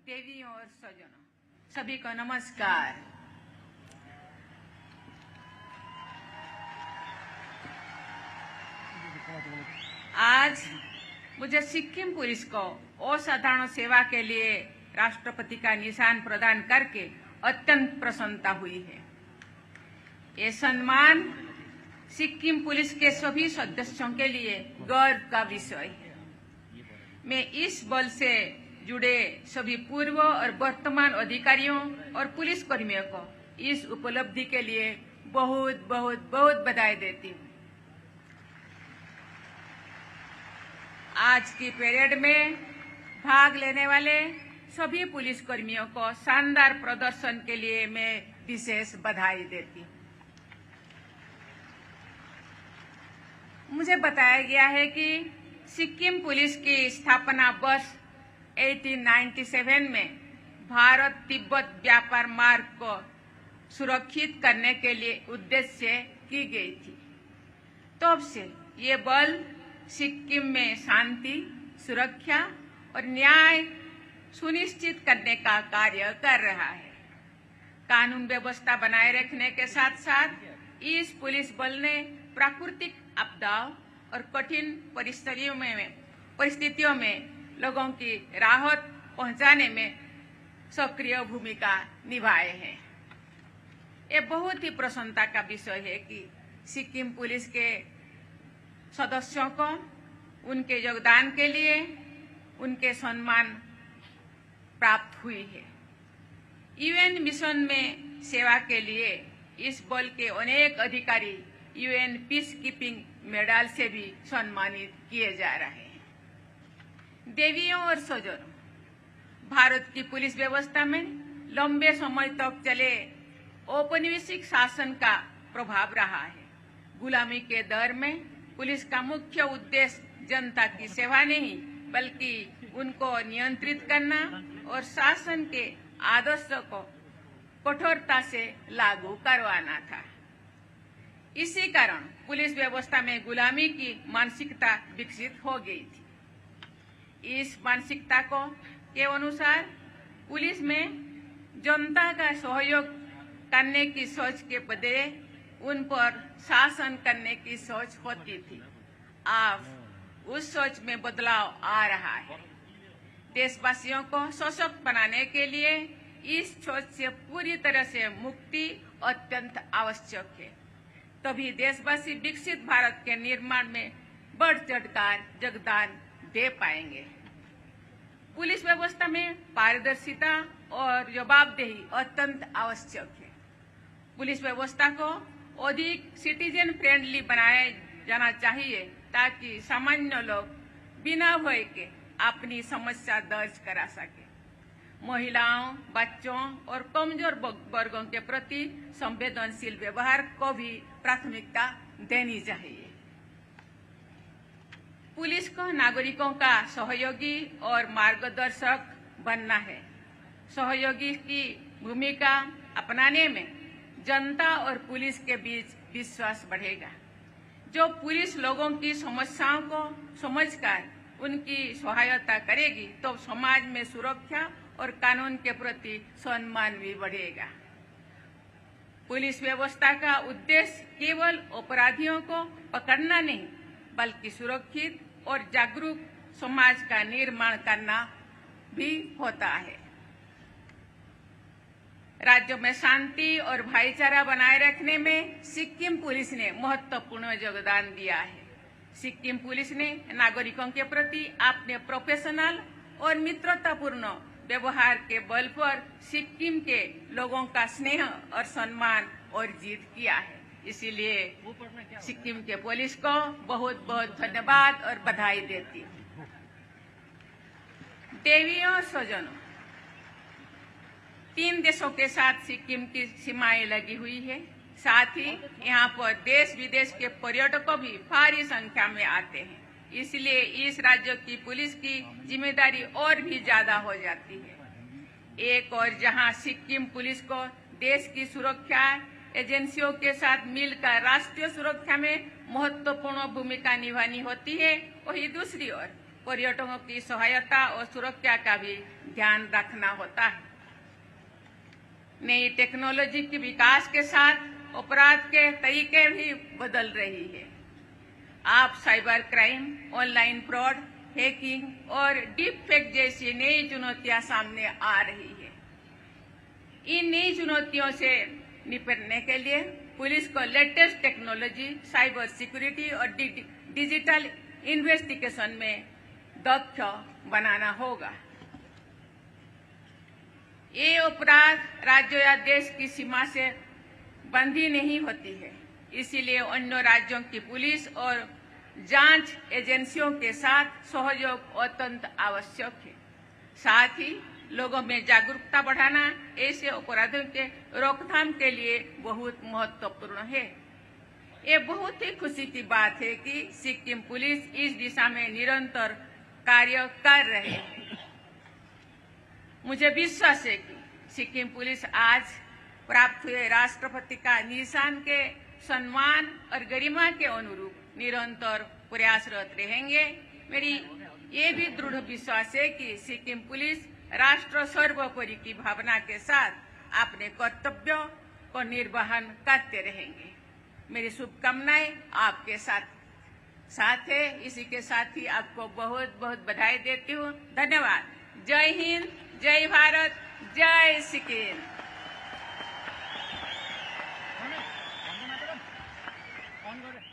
देवियों और स्वजनों, सभी को नमस्कार। आज मुझे सिक्किम पुलिस को असाधारण सेवा के लिए राष्ट्रपति का निशान प्रदान करके अत्यंत प्रसन्नता हुई है। ये सम्मान सिक्किम पुलिस के सभी सदस्यों के लिए गर्व का विषय है। मैं इस बल से जुड़े सभी पूर्व और वर्तमान अधिकारियों और पुलिस कर्मियों को इस उपलब्धि के लिए बहुत बहुत बहुत बधाई देती हूँ। आज की परेड में भाग लेने वाले सभी पुलिस कर्मियों को शानदार प्रदर्शन के लिए मैं विशेष बधाई देती हूँ। मुझे बताया गया है कि सिक्किम पुलिस की स्थापना वर्ष 1897 में भारत तिब्बत व्यापार मार्ग को सुरक्षित करने के लिए उद्देश्य से की गई थी। तब से ये बल सिक्किम में शांति, सुरक्षा और न्याय सुनिश्चित करने का कार्य कर रहा है। कानून व्यवस्था बनाए रखने के साथ साथ इस पुलिस बल ने प्राकृतिक आपदाओं और कठिन परिस्थितियों में लोगों की राहत पहुंचाने में सक्रिय भूमिका निभाए हैं। ये बहुत ही प्रसन्नता का विषय है कि सिक्किम पुलिस के सदस्यों को उनके योगदान के लिए उनके सम्मान प्राप्त हुई है। यूएन मिशन में सेवा के लिए इस बल के अनेक अधिकारी यूएन पीस कीपिंग मेडल से भी सम्मानित किए जा रहे हैं। देवियों और स्वजनों, भारत की पुलिस व्यवस्था में लंबे समय तक चले औपनिवेशिक शासन का प्रभाव रहा है। गुलामी के दौर में पुलिस का मुख्य उद्देश्य जनता की सेवा नहीं बल्कि उनको नियंत्रित करना और शासन के आदर्शों को कठोरता से लागू करवाना था। इसी कारण पुलिस व्यवस्था में गुलामी की मानसिकता विकसित हो गई थी। इस मानसिकता के अनुसार पुलिस में जनता का सहयोग करने की सोच के बदले उन पर शासन करने की सोच होती थी। अब उस सोच में बदलाव आ रहा है। देशवासियों को सशक्त बनाने के लिए इस सोच से पूरी तरह से मुक्ति अत्यंत आवश्यक है। तभी देशवासी विकसित भारत के निर्माण में बढ़ चढ़कर योगदान दे पाएंगे। पुलिस व्यवस्था में पारदर्शिता और जवाबदेही अत्यंत आवश्यक है। पुलिस व्यवस्था को अधिक सिटीजन फ्रेंडली बनाया जाना चाहिए ताकि सामान्य लोग बिना भय के अपनी समस्या दर्ज करा सके। महिलाओं, बच्चों और कमजोर वर्गों के प्रति संवेदनशील व्यवहार को भी प्राथमिकता देनी चाहिए। पुलिस को नागरिकों का सहयोगी और मार्गदर्शक बनना है। सहयोगी की भूमिका अपनाने में जनता और पुलिस के बीच विश्वास बढ़ेगा। जो पुलिस लोगों की समस्याओं को समझकर उनकी सहायता करेगी तो समाज में सुरक्षा और कानून के प्रति सम्मान भी बढ़ेगा। पुलिस व्यवस्था का उद्देश्य केवल अपराधियों को पकड़ना नहीं बल्कि सुरक्षित और जागरूक समाज का निर्माण करना भी होता है। राज्यों में शांति और भाईचारा बनाए रखने में सिक्किम पुलिस ने महत्वपूर्ण योगदान दिया है। सिक्किम पुलिस ने नागरिकों के प्रति अपने प्रोफेशनल और मित्रतापूर्ण व्यवहार के बल पर सिक्किम के लोगों का स्नेह और सम्मान अर्जित किया है। इसीलिए सिक्किम के पुलिस को बहुत बहुत धन्यवाद और बधाई देती हूँ। देवियों और स्वजनों, 3 देशों के साथ सिक्किम की सीमाएं लगी हुई है। साथ ही यहाँ पर देश विदेश के पर्यटक भी भारी संख्या में आते हैं। इसलिए इस राज्य की पुलिस की जिम्मेदारी और भी ज्यादा हो जाती है। एक और जहाँ सिक्किम पुलिस को देश की सुरक्षा एजेंसियों के साथ मिलकर राष्ट्रीय सुरक्षा में महत्वपूर्ण भूमिका निभानी होती है, वही दूसरी ओर पर्यटकों की सहायता और सुरक्षा का भी ध्यान रखना होता है। नई टेक्नोलॉजी के विकास के साथ अपराध के तरीके भी बदल रही है। आप cyber crime, online fraud, hacking और डीप फेक जैसी नई चुनौतियां सामने आ रही है। इन नई चुनौतियों से निपटने के लिए पुलिस को लेटेस्ट टेक्नोलॉजी, साइबर सिक्योरिटी और डिजिटल इन्वेस्टिगेशन में दक्ष बनाना होगा। ये अपराध राज्यों या देश की सीमा से बंधी नहीं होती है, इसीलिए अन्य राज्यों की पुलिस और जांच एजेंसियों के साथ सहयोग अत्यंत आवश्यक है। साथ ही लोगों में जागरूकता बढ़ाना ऐसे अपराधों के रोकथाम के लिए बहुत महत्वपूर्ण है। ये बहुत ही खुशी की बात है कि सिक्किम पुलिस इस दिशा में निरंतर कार्य कर रहे हैं। मुझे विश्वास है कि सिक्किम पुलिस आज प्राप्त हुए राष्ट्रपति का निशान के सम्मान और गरिमा के अनुरूप निरंतर प्रयासरत रहेंगे। मेरी ये भी दृढ़ विश्वास है कि सिक्किम पुलिस राष्ट्र सर्वोपरि की भावना के साथ अपने कर्तव्यों को निर्वहन करते रहेंगे। मेरी शुभकामनाएं आपके साथ है। इसी के साथ ही आपको बहुत बहुत बधाई देती हूँ। धन्यवाद। जय हिंद, जय भारत, जय सिक्किम। ऑन करो।